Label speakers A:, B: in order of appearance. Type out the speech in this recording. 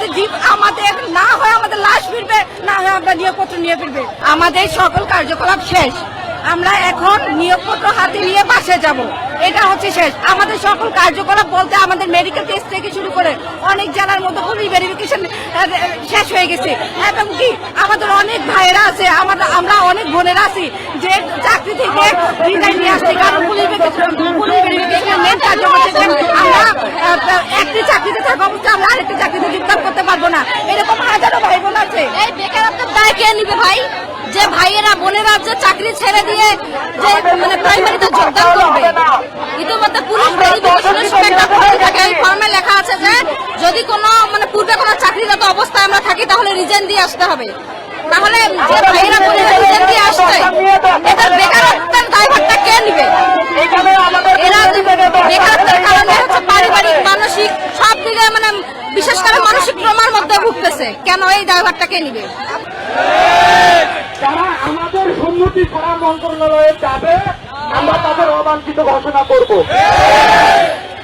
A: আমাদের না হয় আমাদের লাশ ফিরবে, না হয় আমরা নিয়োগপত্র নিয়ে ফিরবে। আমাদের সকল কার্যকলাপ শেষ, আমরা এখন নিয়োগপত্র হাতে নিয়ে বাসে যাব, এটা হচ্ছে শেষ। আমাদের সকল কার্যকলাপ বলতে আমাদের মেডিকেল টেস্ট থেকে শুরু করে অনেক জেলার মধ্যে পুলিশ ভেরিফিকেশন শেষ হয়ে গেছে, এবং কি আমাদের অনেক ভাইয়েরা আছে, আমরা অনেক বোনেরা আছি যে চাকরি থেকে রিজাইন নিয়ে আসছি, কারণ পুলিশ ভেরিফিকেশন মেন কাজ হচ্ছে আমরা একটি চাকরিতে থাকা অবস্থায় আমরা আরেকটি চাকরিতে যোগদান করতে পারবো না। এরকম হাজারো ভাই বোন আছে।
B: এই বেকারত্বের দায় কে নিবে ভাই? যে ভাইয়েরা বোনেরা যে চাকরি ছেড়ে দিয়ে যে মানে প্রাইমারিতে যোগদান করবে, ইতিমধ্যে পুলিশ ভেরিফিকেশনের সময় একটা ফর্ম থাকে, এই ফর্মে লেখা আছে যে যদি কোনো মানে পূর্বে কোনো চাকরিরত অবস্থায় আমরা থাকি তাহলে রিজাইন দিয়ে আসতে হবে। তাহলে যে ভাইয়েরা বোনেরা রিজাইন দিয়ে আসছে, এদের বেকারত্বের দায়ভারটা কে নিবে? এরা বেকারত্বের কারণে হচ্ছে পারিবারিক মানসিক সব দিকে মানে বিশেষ করে মানসিক ট্রমার মধ্যে ভুগতেছে, কেন এই দায়ভারটা কে নিবে?
C: তারা আমাদের সম্মতি করা মন্ত্রণালয়ে যাবে, আমরা তাদের অবাঞ্ছিত ঘোষণা করব।